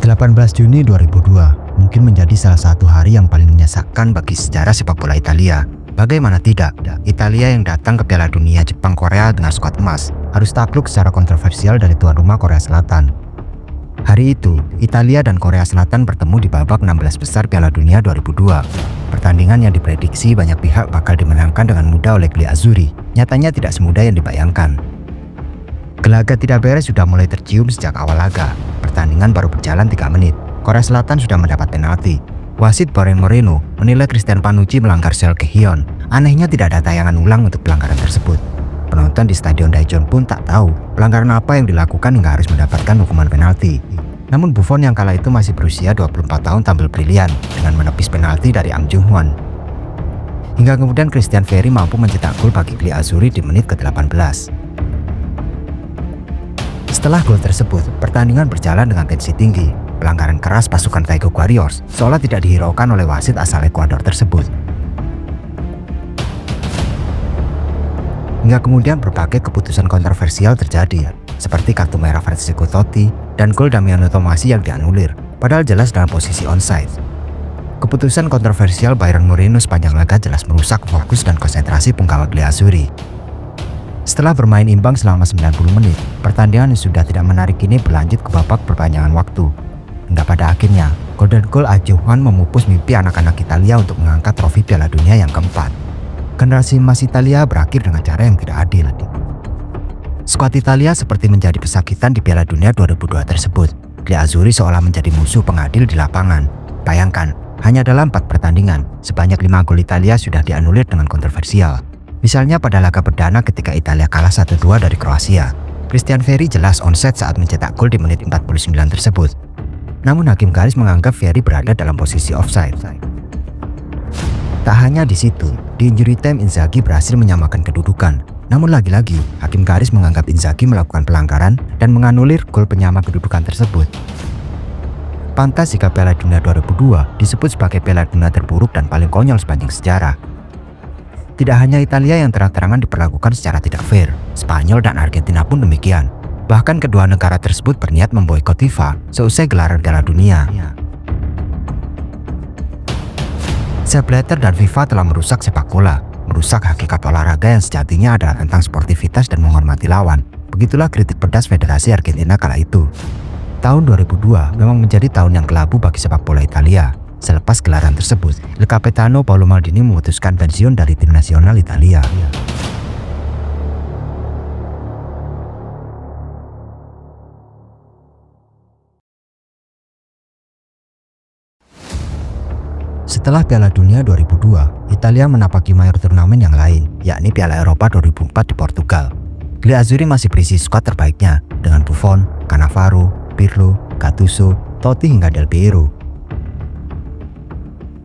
18 Juni 2002 mungkin menjadi salah satu hari yang paling menyesakan bagi sejarah sepak bola Italia. Bagaimana tidak, Italia yang datang ke Piala Dunia Jepang-Korea dengan skuad emas harus takluk secara kontroversial dari tuan rumah Korea Selatan. Hari itu, Italia dan Korea Selatan bertemu di babak 16 besar Piala Dunia 2002. Pertandingan yang diprediksi banyak pihak bakal dimenangkan dengan mudah oleh Gli Azzurri, nyatanya tidak semudah yang dibayangkan. Gelagat tidak beres sudah mulai tercium sejak awal laga. Pertandingan baru berjalan 3 menit. Korea Selatan sudah mendapat penalti. Wasit Boren Moreno menilai Christian Panucci melanggar Seo Tae-hyun. Anehnya tidak ada tayangan ulang untuk pelanggaran tersebut. Penonton di Stadion Daejeon pun tak tahu pelanggaran apa yang dilakukan hingga harus mendapatkan hukuman penalti. Namun Buffon yang kala itu masih berusia 24 tahun tampil brilian dengan menepis penalti dari Ang Jung-hwan. Hingga kemudian Christian Vieri mampu mencetak gol bagi Gli Azzurri di menit ke-18. Setelah gol tersebut, pertandingan berjalan dengan tensi tinggi. Pelanggaran keras pasukan Taeguk Warriors seolah tidak dihiraukan oleh wasit asal Ekuador tersebut. Hingga kemudian berbagai keputusan kontroversial terjadi, seperti kartu merah Francesco Totti dan gol Damiano Tommasi yang dianulir, padahal jelas dalam posisi onside. Keputusan kontroversial Boren Moreno sepanjang laga jelas merusak fokus dan konsentrasi punggawa Gli Azzurri. Setelah bermain imbang selama 90 menit, pertandingan yang sudah tidak menarik ini berlanjut ke babak perpanjangan waktu. Hingga pada akhirnya, golden goal Ang Jung-hwan memupus mimpi anak-anak Italia untuk mengangkat trofi Piala Dunia yang keempat. Generasi emas Italia berakhir dengan cara yang tidak adil. Skuad Italia seperti menjadi pesakitan di Piala Dunia 2002 tersebut. Gli Azzurri seolah menjadi musuh pengadil di lapangan. Bayangkan, hanya dalam 4 pertandingan, sebanyak 5 gol Italia sudah dianulir dengan kontroversial. Misalnya pada laga perdana ketika Italia kalah 1-2 dari Kroasia. Christian Vieri jelas onside saat mencetak gol di menit 49 tersebut. Namun hakim garis menganggap Vieri berada dalam posisi offside. Tak hanya di situ, di injury time Inzaghi berhasil menyamakan kedudukan. Namun lagi-lagi, hakim garis menganggap Inzaghi melakukan pelanggaran dan menganulir gol penyama kedudukan tersebut. Pantas jika Piala Dunia 2002 disebut sebagai Piala Dunia terburuk dan paling konyol sepanjang sejarah. Tidak hanya Italia yang terang-terangan diperlakukan secara tidak fair, Spanyol dan Argentina pun demikian. Bahkan kedua negara tersebut berniat memboikot FIFA seusai gelaran Piala Dunia. Sepp Blatter dan FIFA telah merusak sepak bola, merusak hakikat olahraga yang sejatinya adalah tentang sportivitas dan menghormati lawan. Begitulah kritik pedas Federasi Argentina kala itu. Tahun 2002 memang menjadi tahun yang kelabu bagi sepak bola Italia. Selepas gelaran tersebut, Il Capitano Paolo Maldini memutuskan pensiun dari tim nasional Italia. Setelah Piala Dunia 2002, Italia menapaki mayor turnamen yang lain, yakni Piala Eropa 2004 di Portugal. Gli Azzurri masih berisi skuad terbaiknya dengan Buffon, Cannavaro, Pirlo, Gattuso, Totti hingga Del Piero.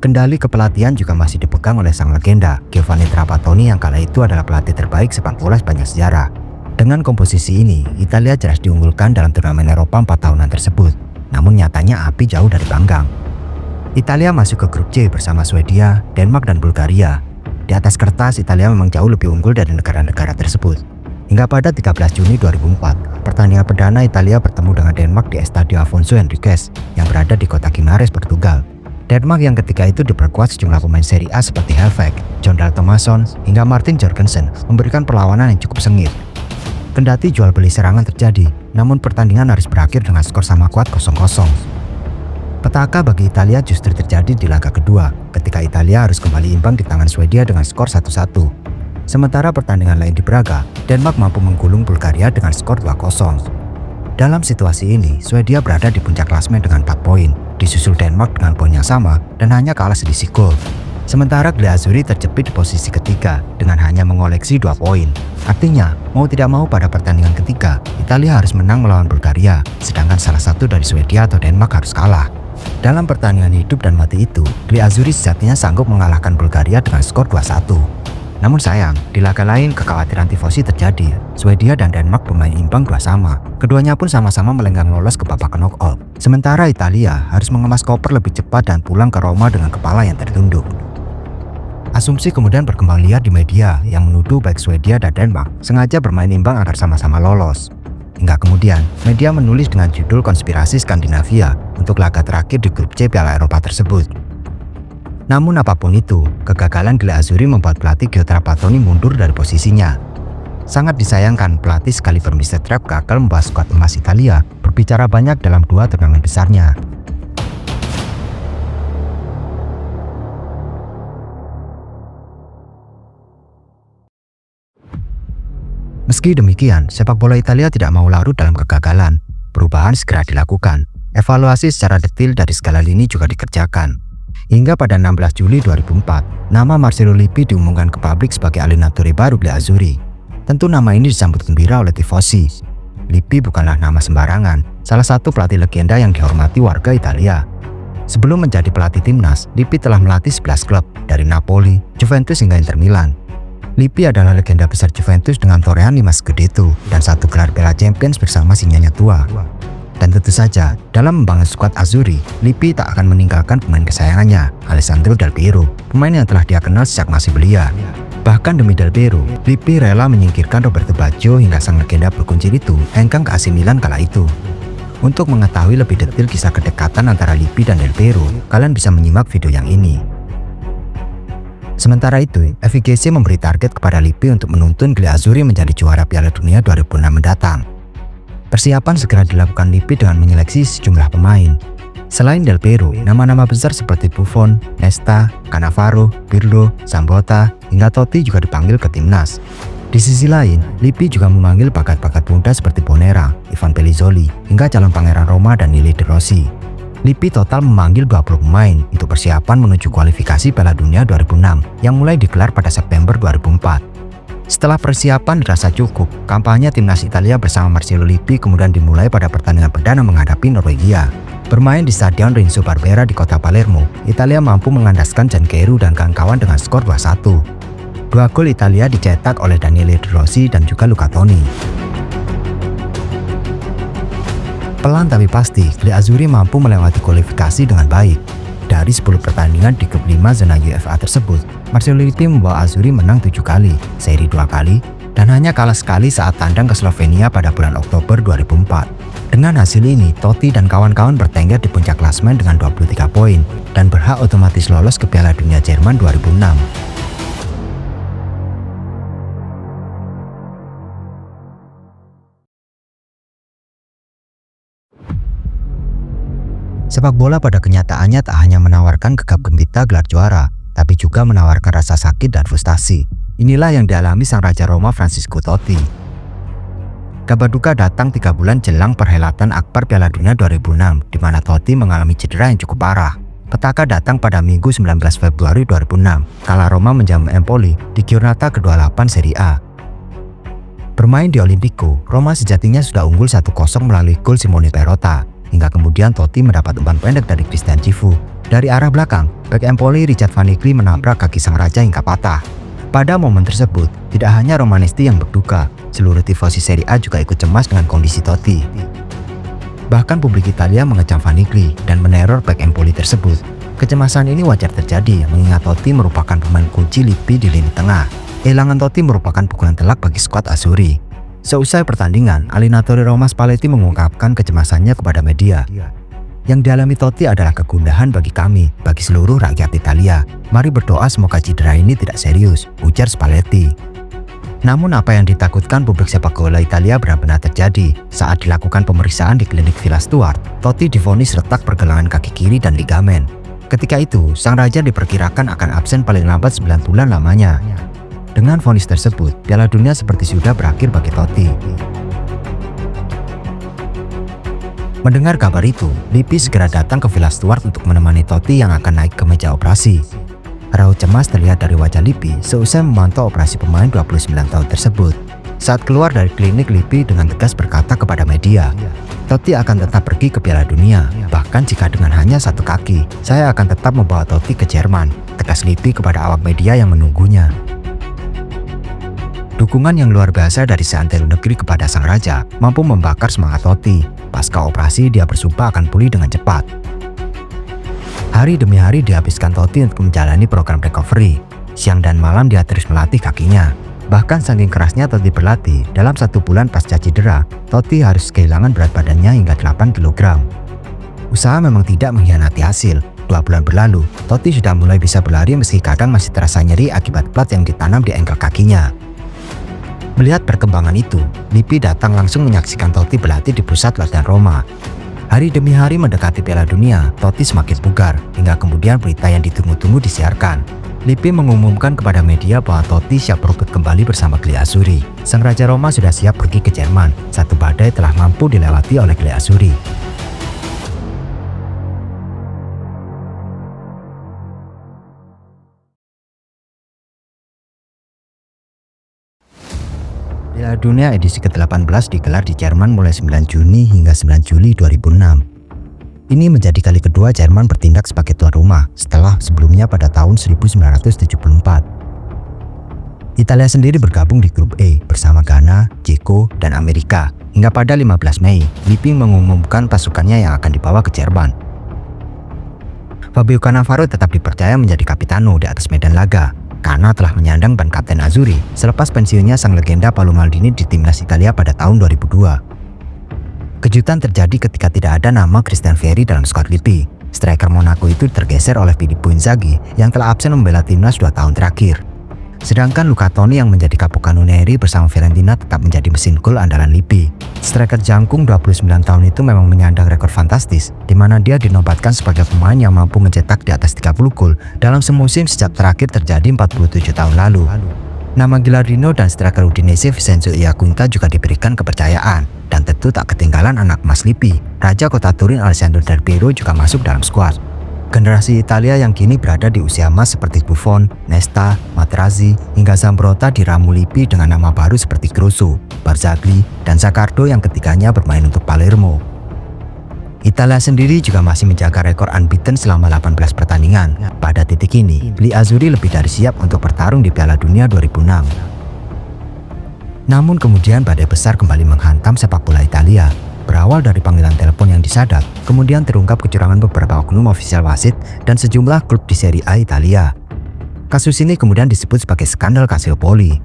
Kendali kepelatihan juga masih dipegang oleh sang legenda, Giovanni Trapattoni yang kala itu adalah pelatih terbaik sepak bola sepanjang sejarah. Dengan komposisi ini, Italia jelas diunggulkan dalam turnamen Eropa 4 tahunan tersebut. Namun nyatanya api jauh dari panggang. Italia masuk ke grup C bersama Swedia, Denmark, dan Bulgaria. Di atas kertas, Italia memang jauh lebih unggul dari negara-negara tersebut. Hingga pada 13 Juni 2004, pertandingan perdana Italia bertemu dengan Denmark di Estadio Afonso Henriques yang berada di kota Guimarães, Portugal. Denmark yang ketika itu diperkuat sejumlah pemain Serie A seperti Helveg, Jon Dahl Tomasson, hingga Martin Jorgensen memberikan perlawanan yang cukup sengit. Kendati jual beli serangan terjadi, namun pertandingan harus berakhir dengan skor sama kuat 0-0. Petaka bagi Italia justru terjadi di laga kedua, ketika Italia harus kembali imbang di tangan Swedia dengan skor 1-1. Sementara pertandingan lain di Braga, Denmark mampu menggulung Bulgaria dengan skor 2-0. Dalam situasi ini, Swedia berada di puncak klasemen dengan 4 poin, disusul Denmark dengan poin yang sama dan hanya kalah selisih gol. Sementara Gli Azzurri terjepit di posisi ketiga dengan hanya mengoleksi 2 poin. Artinya, mau tidak mau pada pertandingan ketiga, Italia harus menang melawan Bulgaria, sedangkan salah satu dari Swedia atau Denmark harus kalah. Dalam pertandingan hidup dan mati itu, Gli Azzurri sejatinya sanggup mengalahkan Bulgaria dengan skor 2-1. Namun sayang, di laga lain kekhawatiran tifosi terjadi. Swedia dan Denmark bermain imbang 2-2. Keduanya pun sama-sama melenggang lolos ke babak knockout. Sementara Italia harus mengemas koper lebih cepat dan pulang ke Roma dengan kepala yang tertunduk. Asumsi kemudian berkembang liar di media yang menuduh baik Swedia dan Denmark sengaja bermain imbang agar sama-sama lolos. Hingga kemudian, media menulis dengan judul Konspirasi Skandinavia untuk laga terakhir di grup C Piala Eropa tersebut. Namun apapun itu, kegagalan Gli Azzurri membuat pelatih Gio Trapattoni mundur dari posisinya. Sangat disayangkan pelatih sekaliber Mr. Trap gagal membawa skuad emas Italia berbicara banyak dalam 2 turnamen besarnya. Meski demikian, sepak bola Italia tidak mau larut dalam kegagalan. Perubahan segera dilakukan. Evaluasi secara detail dari segala lini juga dikerjakan. Hingga pada 16 Juli 2004, nama Marcello Lippi diumumkan ke publik sebagai allenatore baru Gli Azzurri. Tentu nama ini disambut gembira oleh tifosi. Lippi bukanlah nama sembarangan, salah satu pelatih legenda yang dihormati warga Italia. Sebelum menjadi pelatih timnas, Lippi telah melatih 11 klub, dari Napoli, Juventus hingga Inter Milan. Lippi adalah legenda besar Juventus dengan torehan 5 Scudetto dan 1 gelar Piala Champions bersama si Nyanya tua. Dan tentu saja, dalam membangun skuad Azzurri, Lippi tak akan meninggalkan pemain kesayangannya, Alessandro Del Piero, pemain yang telah dia kenal sejak masih belia. Bahkan demi Del Piero, Lippi rela menyingkirkan Roberto Baggio hingga sang legenda berkuncir itu hengkang ke AC Milan kala itu. Untuk mengetahui lebih detail kisah kedekatan antara Lippi dan Del Piero, kalian bisa menyimak video yang ini. Sementara itu, FIGC memberi target kepada Lippi untuk menuntun Gli Azzurri menjadi juara Piala Dunia 2006 mendatang. Persiapan segera dilakukan Lippi dengan menyeleksi sejumlah pemain. Selain Del Piero, nama-nama besar seperti Buffon, Nesta, Cannavaro, Pirlo, Sambota, hingga Totti juga dipanggil ke timnas. Di sisi lain, Lippi juga memanggil bakat-bakat muda seperti Bonera, Ivan Pellizzoli, hingga calon pangeran Roma Daniele De Rossi. Lippi total memanggil 20 pemain untuk persiapan menuju kualifikasi Piala Dunia 2006 yang mulai digelar pada September 2004. Setelah persiapan dirasa cukup, kampanye timnas Italia bersama Marcello Lippi kemudian dimulai pada pertandingan perdana menghadapi Norwegia. Bermain di Stadion Renzo Barbera di kota Palermo, Italia mampu mengandaskan Gianquero dan kawan-kawan dengan skor 2-1. 2 gol Italia dicetak oleh Daniele De Rossi dan juga Luca Toni. Pelan tapi pasti, Gli Azzurri mampu melewati kualifikasi dengan baik. Dari 10 pertandingan di grup 5 zona UEFA tersebut, Marcello Lippi membawa Azzurri menang 7 kali, seri 2 kali, dan hanya kalah sekali saat tandang ke Slovenia pada bulan Oktober 2004. Dengan hasil ini, Totti dan kawan-kawan bertengger di puncak klasemen dengan 23 poin dan berhak otomatis lolos ke Piala Dunia Jerman 2006. Sepak bola pada kenyataannya tak hanya menawarkan gegap gempita gelar juara, tapi juga menawarkan rasa sakit dan frustasi. Inilah yang dialami sang Raja Roma Francesco Totti. Kabar duka datang 3 bulan jelang perhelatan akbar Piala Dunia 2006, di mana Totti mengalami cedera yang cukup parah. Petaka datang pada Minggu 19 Februari 2006, kala Roma menjamu Empoli di giornata ke-28 Serie A. Bermain di Olimpico, Roma sejatinya sudah unggul 1-0 melalui gol Simone Perrotta. Hingga kemudian Totti mendapat umpan pendek dari Christian Cifu. Dari arah belakang, bek Empoli Richard Van Nigli menabrak kaki sang raja hingga patah. Pada momen tersebut, tidak hanya Romanisti yang berduka, seluruh tifosi Serie A juga ikut cemas dengan kondisi Totti. Bahkan publik Italia mengecam Van Nigli dan meneror bek Empoli tersebut. Kecemasan ini wajar terjadi mengingat Totti merupakan pemain kunci Lippi di lini tengah. Kehilangan Totti merupakan pukulan telak bagi skuad Azzurri. Seusai pertandingan, allenatore Roma Spalletti mengungkapkan kecemasannya kepada media. Yang dialami Totti adalah kegundahan bagi kami, bagi seluruh rakyat Italia. Mari berdoa semoga cedera ini tidak serius, ujar Spalletti. Namun apa yang ditakutkan publik sepak bola Italia benar-benar terjadi. Saat dilakukan pemeriksaan di klinik Villa Stuart, Totti divonis retak pergelangan kaki kiri dan ligamen. Ketika itu, sang raja diperkirakan akan absen paling lambat 9 bulan lamanya. Dengan vonis tersebut, Piala Dunia seperti sudah berakhir bagi Totti. Mendengar kabar itu, Lippi segera datang ke Villa Stuart untuk menemani Totti yang akan naik ke meja operasi. Raut cemas terlihat dari wajah Lippi seusai memantau operasi pemain 29 tahun tersebut. Saat keluar dari klinik, Lippi dengan tegas berkata kepada media, Totti akan tetap pergi ke Piala Dunia, bahkan jika dengan hanya 1 kaki, saya akan tetap membawa Totti ke Jerman, tegas Lippi kepada awak media yang menunggunya. Dukungan yang luar biasa dari seantero negeri kepada sang raja mampu membakar semangat Totti. Pasca operasi, dia bersumpah akan pulih dengan cepat. Hari demi hari dihabiskan Totti untuk menjalani program recovery. Siang dan malam dia terus melatih kakinya. Bahkan saking kerasnya Totti berlatih, dalam 1 bulan pasca cedera, Totti harus kehilangan berat badannya hingga 8 kg. Usaha memang tidak mengkhianati hasil. 2 bulan berlalu, Totti sudah mulai bisa berlari meski kadang masih terasa nyeri akibat plat yang ditanam di engkel kakinya. Melihat perkembangan itu, Lippi datang langsung menyaksikan Totti berlatih di pusat latihan Roma. Hari demi hari mendekati Piala Dunia, Totti semakin bugar, hingga kemudian berita yang ditunggu-tunggu disiarkan. Lippi mengumumkan kepada media bahwa Totti siap berebut kembali bersama Gli Azzurri. Sang Raja Roma sudah siap pergi ke Jerman. Satu badai telah mampu dilewati oleh Gli Azzurri. Piala Dunia edisi ke-18 digelar di Jerman mulai 9 Juni hingga 9 Juli 2006. Ini menjadi kali kedua Jerman bertindak sebagai tuan rumah setelah sebelumnya pada tahun 1974. Italia sendiri bergabung di grup E bersama Ghana, Ceko, dan Amerika. Hingga pada 15 Mei, Lippi mengumumkan pasukannya yang akan dibawa ke Jerman. Fabio Cannavaro tetap dipercaya menjadi kapitano di atas medan laga, karena telah menyandang ban kapten Azzurri selepas pensiunnya sang legenda Paolo Maldini di timnas Italia pada tahun 2002. Kejutan terjadi ketika tidak ada nama Christian Vieri dalam skuad Lippi. Striker Monaco itu tergeser oleh Filippo Inzaghi yang telah absen membela timnas 2 tahun terakhir. Sedangkan Luca Toni yang menjadi capocannonieri bersama Fiorentina tetap menjadi mesin gol andalan Lippi. Striker jangkung 29 tahun itu memang menyandang rekor fantastis, di mana dia dinobatkan sebagai pemain yang mampu mencetak di atas 30 gol dalam semusim sejak terakhir terjadi 47 tahun lalu. Nama Gilardino dan striker Udinese Vincenzo Iaquinta juga diberikan kepercayaan, dan tentu tak ketinggalan anak emas Lippi, Raja Kota Turin Alessandro Del Piero juga masuk dalam skuad. Generasi Italia yang kini berada di usia emas seperti Buffon, Nesta, Materazzi, hingga Zambrotta diramu Lippi dengan nama baru seperti Grosso, Barzagli, dan Zaccardo yang ketiganya bermain untuk Palermo. Italia sendiri juga masih menjaga rekor unbeaten selama 18 pertandingan. Pada titik ini, Gli Azzurri lebih dari siap untuk bertarung di Piala Dunia 2006. Namun kemudian badai besar kembali menghantam sepak bola Italia. Berawal dari panggilan telepon yang disadap, kemudian terungkap kecurangan beberapa oknum ofisial wasit dan sejumlah klub di Serie A Italia. Kasus ini kemudian disebut sebagai skandal Calciopoli.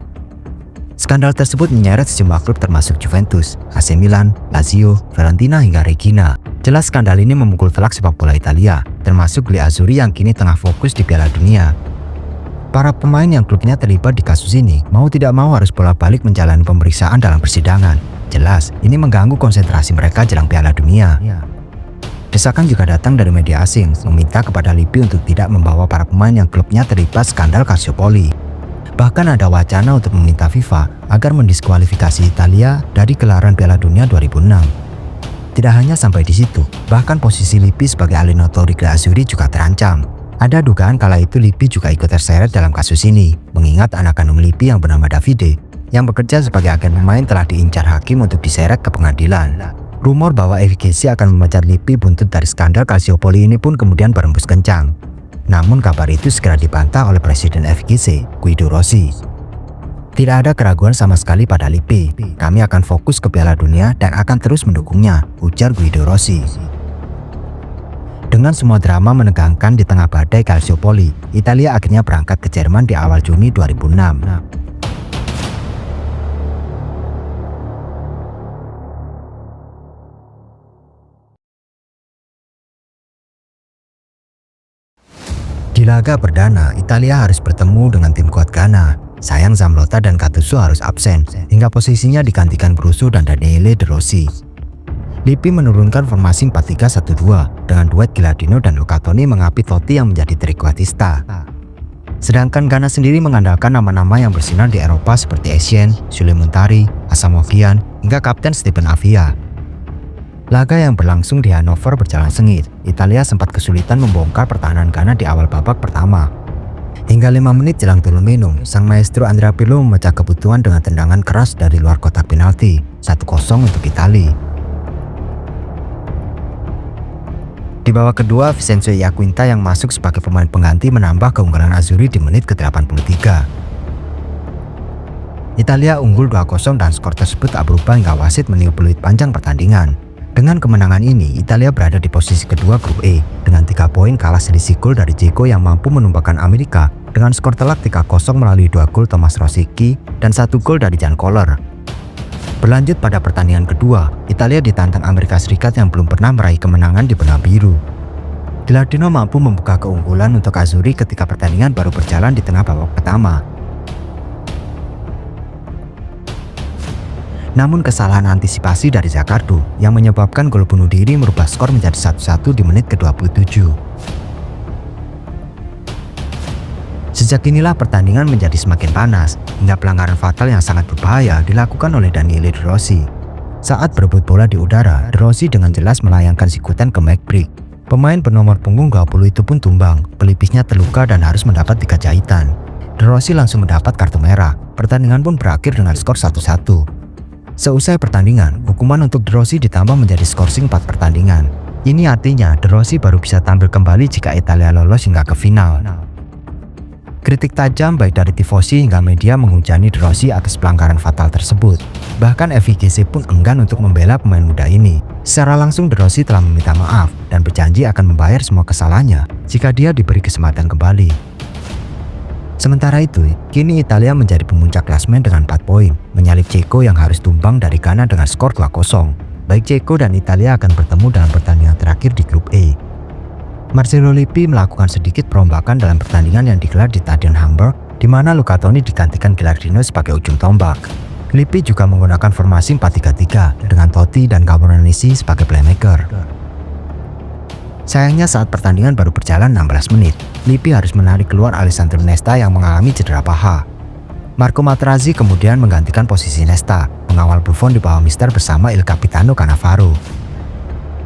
Skandal tersebut menyeret sejumlah klub termasuk Juventus, AC Milan, Lazio, Fiorentina hingga Reggina. Jelas skandal ini memukul telak sepak bola Italia, termasuk Gli Azzurri yang kini tengah fokus di Piala Dunia. Para pemain yang klubnya terlibat di kasus ini mau tidak mau harus bolak-balik menjalani pemeriksaan dalam persidangan. Jelas, ini mengganggu konsentrasi mereka jelang Piala Dunia. Desakan juga datang dari media asing, meminta kepada Lippi untuk tidak membawa para pemain yang klubnya terlibat skandal Calciopoli. Bahkan ada wacana untuk meminta FIFA agar mendiskualifikasi Italia dari gelaran Piala Dunia 2006. Tidak hanya sampai di situ, bahkan posisi Lippi sebagai allenatore Gli Azzurri juga terancam. Ada dugaan kala itu Lippi juga ikut terseret dalam kasus ini, mengingat anak kandung Lippi yang bernama Davide, yang bekerja sebagai agen pemain telah diincar hakim untuk diseret ke pengadilan. Rumor bahwa FIGC akan memecat Lippi buntut dari skandal Calciopoli ini pun kemudian berembus kencang. Namun kabar itu segera dibantah oleh Presiden FIGC, Guido Rossi. Tidak ada keraguan sama sekali pada Lippi. Kami akan fokus ke Piala Dunia dan akan terus mendukungnya, ujar Guido Rossi. Dengan semua drama menegangkan di tengah badai Calciopoli, Italia akhirnya berangkat ke Jerman di awal Juni 2006. Di laga perdana, Italia harus bertemu dengan tim kuat Ghana. Sayang Zambrotta dan Gattuso harus absen, hingga posisinya digantikan Grosso dan Daniele De Rossi. Lippi menurunkan formasi 4-3-1-2 dengan duet Gilardino dan Luca Toni mengapit Totti yang menjadi trequartista. Sedangkan Ghana sendiri mengandalkan nama-nama yang bersinar di Eropa seperti Essien, Sule Muntari, Asamoah Gyan, hingga Kapten Stephen Avia. Laga yang berlangsung di Hannover berjalan sengit. Italia sempat kesulitan membongkar pertahanan Ghana di awal babak pertama. Hingga 5 menit jelang turun minum, sang maestro Andrea Pirlo memecah kebutuhan dengan tendangan keras dari luar kotak penalti, 1-0 untuk Italia. Di babak kedua, Vincenzo Iaquinta yang masuk sebagai pemain pengganti menambah keunggulan Azzurri di menit ke-83. Italia unggul 2-0 dan skor tersebut tak berubah hingga wasit meniup peluit panjang pertandingan. Dengan kemenangan ini, Italia berada di posisi kedua grup E dengan 3 poin kalah selisih gol dari Dzeko yang mampu menumbangkan Amerika dengan skor telak 3-0 melalui 2 gol Thomas Rosicky dan 1 gol dari Jan Koller. Berlanjut pada pertandingan kedua, Italia ditantang Amerika Serikat yang belum pernah meraih kemenangan di benua biru. Gilardino mampu membuka keunggulan untuk Azzurri ketika pertandingan baru berjalan di tengah babak pertama. Namun kesalahan antisipasi dari Zaccardo yang menyebabkan gol bunuh diri merubah skor menjadi 1-1 di menit ke-27. Sejak inilah pertandingan menjadi semakin panas, hingga pelanggaran fatal yang sangat berbahaya dilakukan oleh Daniele De Rossi. Saat berebut bola di udara, De Rossi dengan jelas melayangkan sikutan ke McBride. Pemain bernomor punggung 20 itu pun tumbang, pelipisnya terluka dan harus mendapat 3 jahitan. De Rossi langsung mendapat kartu merah, pertandingan pun berakhir dengan skor 1-1. Seusai pertandingan, hukuman untuk De Rossi ditambah menjadi skorsing 4 pertandingan. Ini artinya De Rossi baru bisa tampil kembali jika Italia lolos hingga ke final. Kritik tajam baik dari tifosi hingga media menghujani De Rossi atas pelanggaran fatal tersebut. Bahkan FIGC pun enggan untuk membela pemain muda ini. Secara langsung De Rossi telah meminta maaf dan berjanji akan membayar semua kesalahannya jika dia diberi kesempatan kembali. Sementara itu, kini Italia menjadi pemuncak klasemen dengan 4 poin, menyalip Ceko yang harus tumbang dari Ghana dengan skor 2-0. Baik Ceko dan Italia akan bertemu dalam pertandingan terakhir di grup E. Marcello Lippi melakukan sedikit perombakan dalam pertandingan yang digelar di Stadion Hamburg, di mana Luca Toni digantikan Gilardino sebagai ujung tombak. Lippi juga menggunakan formasi 4-3-3 dengan Totti dan Camoranesi sebagai playmaker. Sayangnya saat pertandingan baru berjalan 16 menit, Lippi harus menarik keluar Alessandro Nesta yang mengalami cedera paha. Marco Materazzi kemudian menggantikan posisi Nesta, mengawal Buffon di bawah Mister bersama Il Capitano Cannavaro.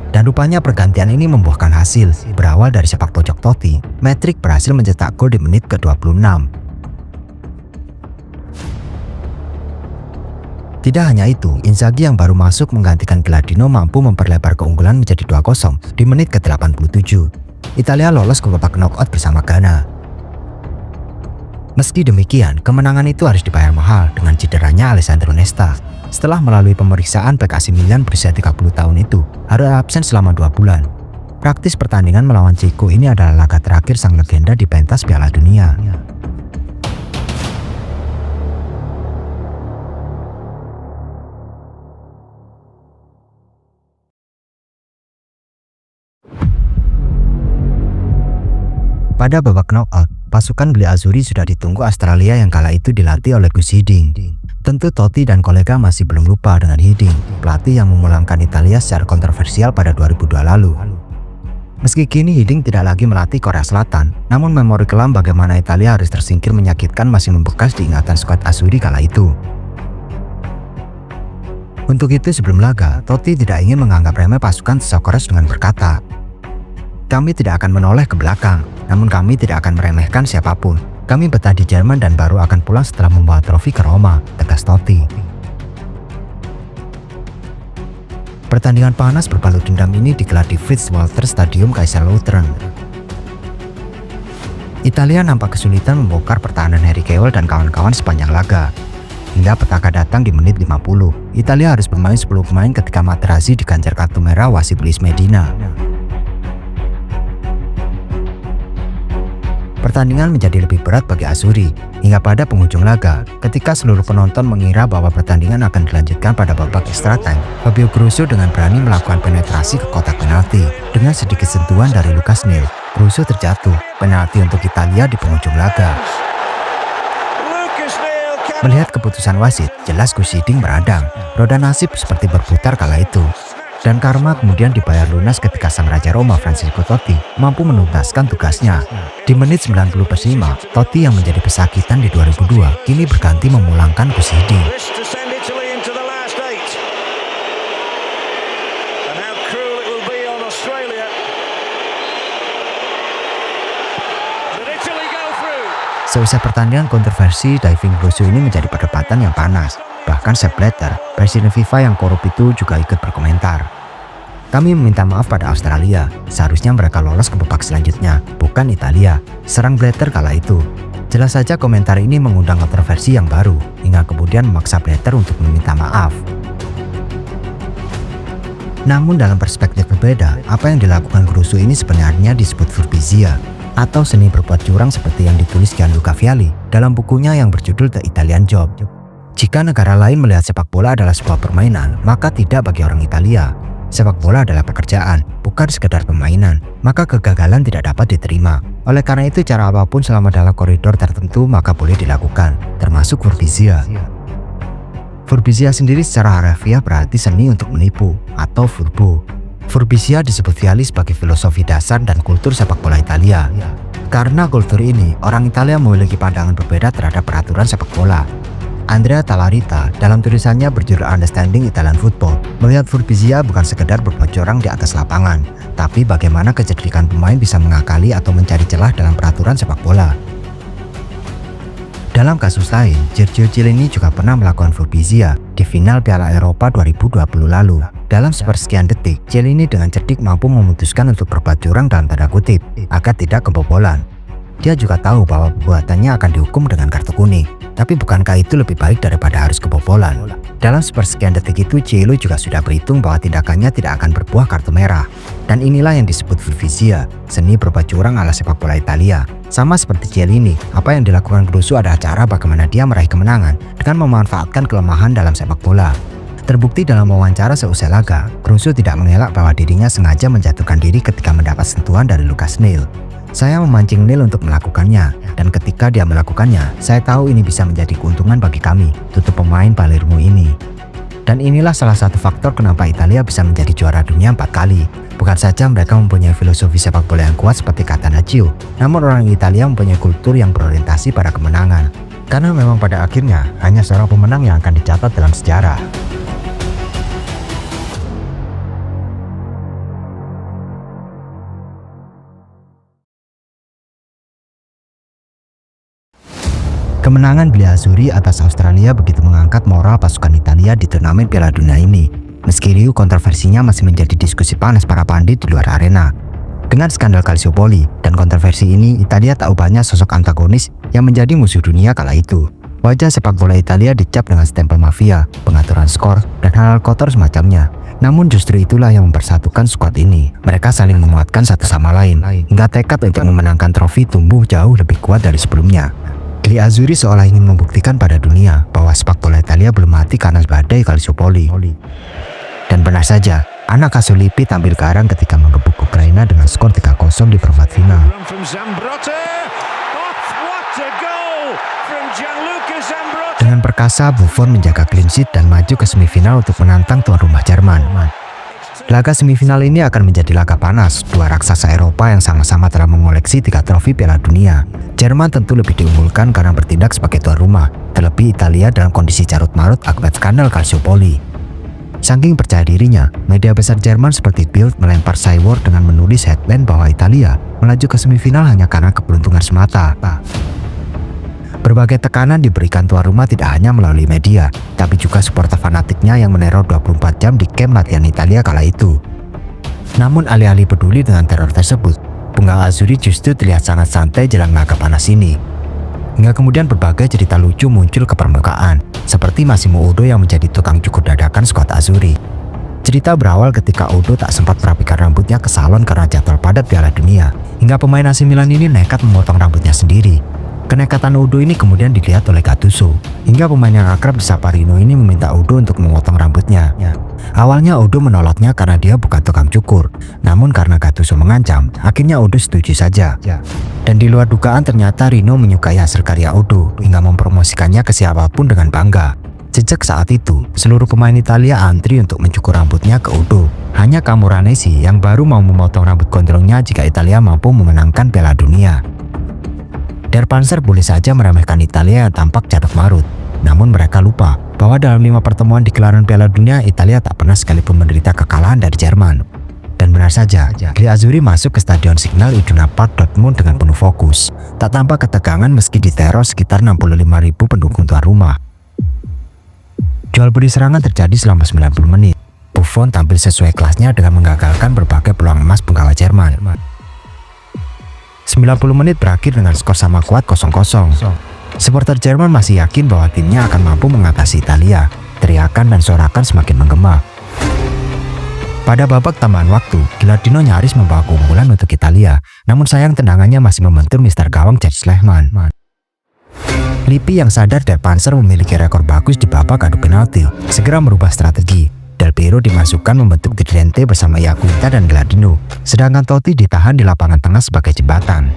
Dan rupanya pergantian ini membuahkan hasil. Berawal dari sepak pojok Totti, Matrick berhasil mencetak gol di menit ke-26. Tidak hanya itu, Inzaghi yang baru masuk menggantikan Gilardino mampu memperlebar keunggulan menjadi 2-0 di menit ke-87. Italia lolos ke babak knockout bersama Ghana. Meski demikian, kemenangan itu harus dibayar mahal dengan cederanya Alessandro Nesta. Setelah melalui pemeriksaan, bek AC Milan berusia 30 tahun itu harus absen selama 2 bulan. Praktis pertandingan melawan Ceko ini adalah laga terakhir sang legenda di pentas Piala Dunia. Pada babak knockout, pasukan Bli Azzurri sudah ditunggu Australia yang kala itu dilatih oleh Gus Hiddink. Tentu Totti dan kolega masih belum lupa dengan Hiddink, pelatih yang memulangkan Italia secara kontroversial pada 2002 lalu. Meski kini Hiddink tidak lagi melatih Korea Selatan, namun memori kelam bagaimana Italia harus tersingkir menyakitkan masih membekas di ingatan skuad Azzurri kala itu. Untuk itu sebelum laga, Totti tidak ingin menganggap remeh pasukan Socceroos dengan berkata, "Kami tidak akan menoleh ke belakang, namun kami tidak akan meremehkan siapapun. Kami betah di Jerman dan baru akan pulang setelah membawa trofi ke Roma," tegas Totti. Pertandingan panas berbalut dendam ini digelar di Fritz Walter Stadium Kaiserslautern. Italia nampak kesulitan membongkar pertahanan Harry Kewell dan kawan-kawan sepanjang laga. Hingga petaka datang di menit 50. Italia harus bermain 10 pemain ketika Materazzi diganjar kartu merah wasit Luis Medina. Pertandingan menjadi lebih berat bagi Azzurri, hingga pada penghujung laga, ketika seluruh penonton mengira bahwa pertandingan akan dilanjutkan pada babak extra time, Fabio Grosso dengan berani melakukan penetrasi ke kotak penalti. Dengan sedikit sentuhan dari Lucas Neil, Grosso terjatuh, penalti untuk Italia di penghujung laga. Melihat keputusan wasit, jelas Gus Hiddink beradang. Roda nasib seperti berputar kala itu. Dan karma kemudian dibayar lunas ketika sang Raja Roma Francesco Totti mampu menuntaskan tugasnya. Di menit 95, Totti yang menjadi pesakitan di 2002 kini berganti memulangkan Gus Hiddink. Seusai pertandingan, kontroversi diving Grosso ini menjadi perdebatan yang panas. Bahkan Sepp Blatter, presiden FIFA yang korup itu juga ikut berkomentar. "Kami meminta maaf pada Australia, seharusnya mereka lolos ke babak selanjutnya, bukan Italia," serang Blatter kala itu. Jelas saja komentar ini mengundang kontroversi yang baru, hingga kemudian memaksa Blatter untuk meminta maaf. Namun dalam perspektif berbeda, apa yang dilakukan Grosso ini sebenarnya disebut furbizia, atau seni berbuat curang seperti yang ditulis Gianluca Vialli dalam bukunya yang berjudul The Italian Job. Jika negara lain melihat sepak bola adalah sebuah permainan, maka tidak bagi orang Italia. Sepak bola adalah pekerjaan, bukan sekedar permainan, maka kegagalan tidak dapat diterima. Oleh karena itu, cara apapun selama dalam koridor tertentu maka boleh dilakukan, termasuk furbizia. Furbizia sendiri secara harfiah berarti seni untuk menipu atau furbo. Furbizia disebut Vialli sebagai filosofi dasar dan kultur sepak bola Italia. Karena kultur ini, orang Italia memiliki pandangan berbeda terhadap peraturan sepak bola. Andrea Tallarita dalam tulisannya berjudul Understanding Italian Football melihat furbizia bukan sekedar berbuat curang di atas lapangan, tapi bagaimana kecerdikan pemain bisa mengakali atau mencari celah dalam peraturan sepak bola. Dalam kasus lain, Giorgio Chiellini juga pernah melakukan furbizia di final Piala Eropa 2020 lalu. Dalam sepersekian detik, Chiellini dengan cerdik mampu memutuskan untuk berbuat curang dalam tanda kutip agar tidak kebobolan. Dia juga tahu bahwa perbuatannya akan dihukum dengan kartu kuning. Tapi bukankah itu lebih baik daripada harus kebobolan? Dalam sepersekian detik itu, Cielo juga sudah berhitung bahwa tindakannya tidak akan berbuah kartu merah. Dan inilah yang disebut furbizia, seni berbuat curang ala sepak bola Italia. Sama seperti Chiellini, apa yang dilakukan Grosso adalah cara bagaimana dia meraih kemenangan dengan memanfaatkan kelemahan dalam sepak bola. Terbukti dalam wawancara seusai laga, Grosso tidak mengelak bahwa dirinya sengaja menjatuhkan diri ketika mendapat sentuhan dari Lucas Neil. Saya memancing Neil untuk melakukannya, dan ketika dia melakukannya, saya tahu ini bisa menjadi keuntungan bagi kami, tutup pemain Palermo ini. Dan inilah salah satu faktor kenapa Italia bisa menjadi juara dunia 4 kali. Bukan saja mereka mempunyai filosofi sepak bola yang kuat seperti Catanaccio, namun orang Italia mempunyai kultur yang berorientasi pada kemenangan. Karena memang pada akhirnya, hanya seorang pemenang yang akan dicatat dalam sejarah. Kemenangan Gli Azzurri atas Australia begitu mengangkat moral pasukan Italia di turnamen Piala Dunia ini. Meski riuh, kontroversinya masih menjadi diskusi panas para pandit di luar arena. Dengan skandal Calciopoli dan kontroversi ini, Italia tak ubahnya sosok antagonis yang menjadi musuh dunia kala itu. Wajah sepak bola Italia dicap dengan stempel mafia, pengaturan skor, dan hal-hal kotor semacamnya. Namun justru itulah yang mempersatukan skuad ini. Mereka saling menguatkan satu sama lain, hingga tekad untuk memenangkan trofi tumbuh jauh lebih kuat dari sebelumnya. Gli Azzurri seolah ingin membuktikan pada dunia bahwa sepak bola Italia belum mati karena badai Calciopoli. Dan benar saja, anak asuh Lippi tampil garang ketika mengebuk Ukraina dengan skor 3-0 di perempat final. Dengan perkasa, Buffon menjaga clean sheet dan maju ke semifinal untuk menantang tuan rumah Jerman. Laga semifinal ini akan menjadi laga panas, dua raksasa Eropa yang sama-sama telah mengoleksi 3 trofi Piala Dunia. Jerman tentu lebih diunggulkan karena bertindak sebagai tuan rumah, terlebih Italia dalam kondisi carut-marut akibat skandal Calciopoli. Saking percaya dirinya, media besar Jerman seperti Bild melempar Cyborg dengan menulis headline bahwa Italia melaju ke semifinal hanya karena keberuntungan semata. Berbagai tekanan diberikan tuan rumah tidak hanya melalui media, tapi juga supporter fanatiknya yang meneror 24 jam di kamp latihan Italia kala itu. Namun alih-alih peduli dengan teror tersebut, punggang Azzurri justru terlihat sangat santai jelang laga panas ini. Hingga kemudian berbagai cerita lucu muncul ke permukaan, seperti Massimo Udo yang menjadi tukang cukur dadakan skuad Azzurri. Cerita berawal ketika Udo tak sempat merapikan rambutnya ke salon karena jadwal padat Piala Dunia, hingga pemain AC Milan ini nekat memotong rambutnya sendiri. Kenekatan Udo ini kemudian dilihat oleh Gattuso, hingga pemain yang akrab disapa Rino ini meminta Udo untuk memotong rambutnya. Awalnya Udo menolaknya karena dia bukan tukang cukur, namun karena Gattuso mengancam, akhirnya Udo setuju saja. Dan di luar dugaan ternyata Rino menyukai hasil karya Udo, hingga mempromosikannya ke siapapun dengan bangga. Sejak saat itu, seluruh pemain Italia antri untuk mencukur rambutnya ke Udo. Hanya Camoranesi yang baru mau memotong rambut gondrongnya jika Italia mampu memenangkan Piala Dunia. Der Panzer boleh saja meremehkan Italia yang tampak carut marut, namun mereka lupa bahwa dalam 5 pertemuan di gelaran Piala Dunia, Italia tak pernah sekalipun menderita kekalahan dari Jerman. Dan benar saja, Gli Azzurri masuk ke Stadion Signal Iduna Park Dortmund dengan penuh fokus. Tak tampak ketegangan meski diteror sekitar 65.000 pendukung tuan rumah. Jual beli serangan terjadi selama 90 menit. Buffon tampil sesuai kelasnya dengan menggagalkan berbagai peluang emas penggawa Jerman. 90 menit berakhir dengan skor sama kuat 0-0. Supporter Jerman masih yakin bahwa timnya akan mampu mengatasi Italia. Teriakan dan sorakan semakin menggema. Pada babak tambahan waktu, Gilardino nyaris membawa keunggulan untuk Italia, namun sayang tendangannya masih membentur Mister Gawang Gerd Sleeman. Lippi yang sadar Del Panzer memiliki rekor bagus di babak adu penalti, segera merubah strategi. Del Piero dimasukkan membentuk tridente bersama Iaquinta dan Gilardino, sedangkan Totti ditahan di lapangan tengah sebagai jembatan.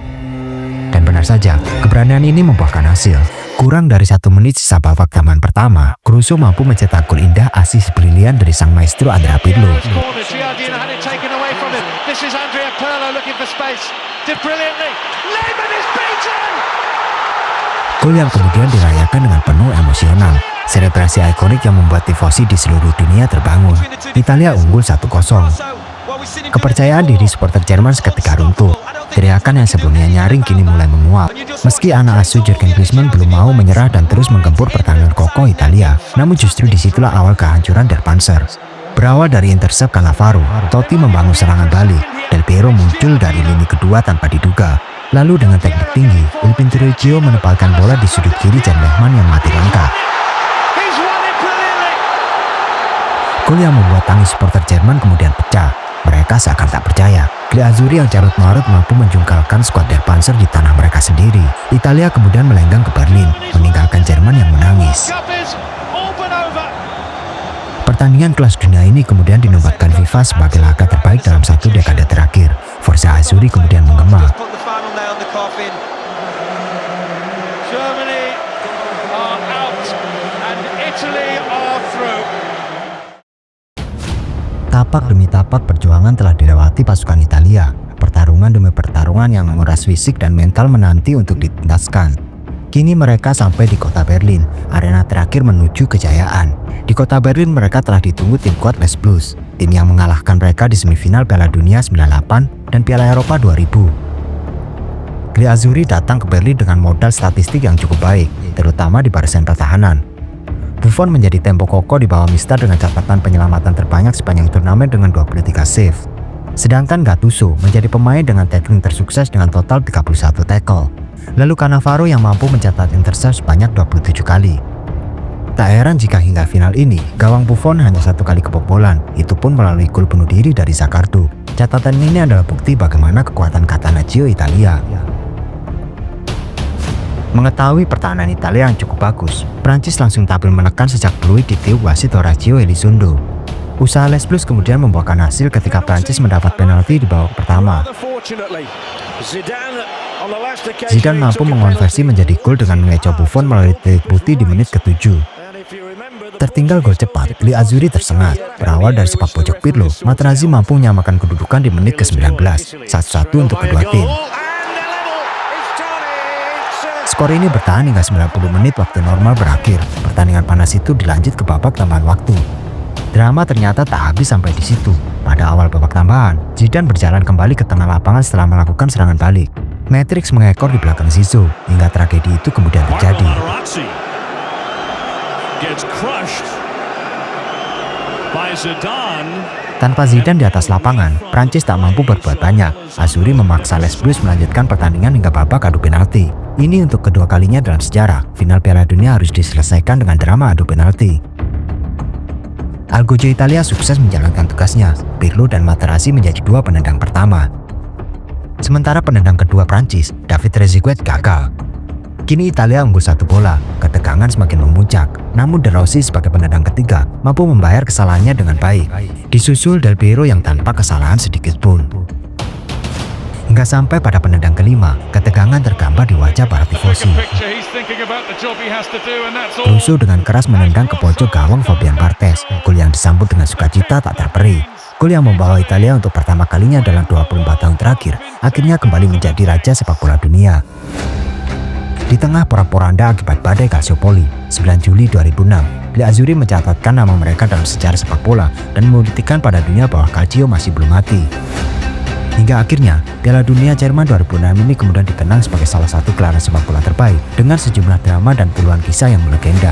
Dan benar saja, keberanian ini membuahkan hasil. Kurang dari 1 menit sisa babak tambahan pertama, Caruso mampu mencetak gol indah asis brilian dari sang maestro Andrea Pirlo. Gol yang kemudian dirayakan dengan penuh emosional. Selebrasi ikonik yang membuat tifosi di seluruh dunia terbangun. Italia unggul 1-0. Kepercayaan diri supporter Jerman seketika runtuh. Teriakan yang sebelumnya nyaring kini mulai menguap. Meski anak asuh Jurgen Klinsmann belum mau menyerah dan terus menggempur pertahanan kokoh Italia, namun justru disitulah awal kehancuran Der Panzer. Berawal dari intercept Cannavaro, Totti membangun serangan balik. Del Piero muncul dari lini kedua tanpa diduga. Lalu dengan teknik tinggi, Il Pinturicchio menempatkan bola di sudut kiri Jan Lehmann yang mati langkah. Gol yang membuat tangis supporter Jerman kemudian pecah. Mereka seakan tak percaya. Gli Azzurri yang carut marut mampu menjungkalkan skuad Der Panzer di tanah mereka sendiri. Italia kemudian melenggang ke Berlin, meninggalkan Jerman yang menangis. Pertandingan kelas dunia ini kemudian dinobatkan FIFA sebagai laga terbaik dalam 1 dekade terakhir. Forza Azzurri kemudian menggema. Tapak demi tapak perjuangan telah dilewati pasukan Italia. Pertarungan demi pertarungan yang menguras fisik dan mental menanti untuk dituntaskan. Kini mereka sampai di kota Berlin, arena terakhir menuju kejayaan. Di kota Berlin mereka telah ditunggu tim kuat Les Blues, tim yang mengalahkan mereka di semifinal Piala Dunia 98 dan Piala Eropa 2000. Gli Azzurri datang ke Berlin dengan modal statistik yang cukup baik, terutama di barisan pertahanan. Buffon menjadi tempo kokoh di bawah Mister dengan catatan penyelamatan terbanyak sepanjang turnamen dengan 23 save. Sedangkan Gattuso menjadi pemain dengan tackling tersukses dengan total 31 tackle. Lalu Cannavaro yang mampu mencatat intercept sebanyak 27 kali. Tak heran jika hingga final ini, gawang Buffon hanya 1 kali kebobolan, itu pun melalui gol bunuh diri dari Zaccardo. Catatan ini adalah bukti bagaimana kekuatan Catanaccio Italia. Mengetahui pertahanan Italia yang cukup bagus, Prancis langsung tampil menekan sejak peluit ditiup wasit Orazio Elizondo. Usaha Les Blues kemudian membuahkan hasil ketika Prancis mendapat penalti di babak pertama. Zidane mampu mengonversi menjadi gol dengan mengecoh Buffon melalui titik putih di menit ke-7. Tertinggal gol cepat, Gli Azzurri tersengat. Berawal dari sepak pojok Pirlo, Materazzi mampu menyamakan kedudukan di menit ke-19, 1-1 untuk kedua tim. Skor ini bertahan hingga 90 menit waktu normal berakhir. Pertandingan panas itu dilanjut ke babak tambahan waktu. Drama ternyata tak habis sampai di situ. Pada awal babak tambahan, Zidane berjalan kembali ke tengah lapangan setelah melakukan serangan balik. Matrix mengekor di belakang Zizou, hingga tragedi itu kemudian terjadi. Tanpa Zidane di atas lapangan, Prancis tak mampu berbuat banyak. Azzurri memaksa Les Blues melanjutkan pertandingan hingga babak adu penalti. Ini untuk kedua kalinya dalam sejarah, final Piala Dunia harus diselesaikan dengan drama adu penalti. Algojo Italia sukses menjalankan tugasnya. Pirlo dan Materazzi menjadi 2 penendang pertama. Sementara penendang kedua Prancis, David Trezeguet gagal. Kini Italia unggul 1 bola, ketegangan semakin memuncak. Namun De Rossi sebagai penendang ketiga mampu membayar kesalahannya dengan baik. Disusul Del Piero yang tanpa kesalahan sedikit pun. Hingga sampai pada penendang kelima, ketegangan tergambar di wajah para tifosi. Caruso dengan keras menendang ke pojok gawang Fabian Barthez. Gol yang disambut dengan sukacita tak terperi. Gol yang membawa Italia untuk pertama kalinya dalam 24 tahun terakhir, akhirnya kembali menjadi raja sepak bola dunia. Di tengah porak-poranda akibat badai Calciopoli, 9 Juli 2006, Gli Azzurri mencatatkan nama mereka dalam sejarah sepak bola dan membuktikan pada dunia bahwa Calcio masih belum mati. Hingga akhirnya, Piala Dunia Jerman 2006 ini kemudian dikenang sebagai salah satu gelaran sepak bola terbaik dengan sejumlah drama dan puluhan kisah yang melegenda.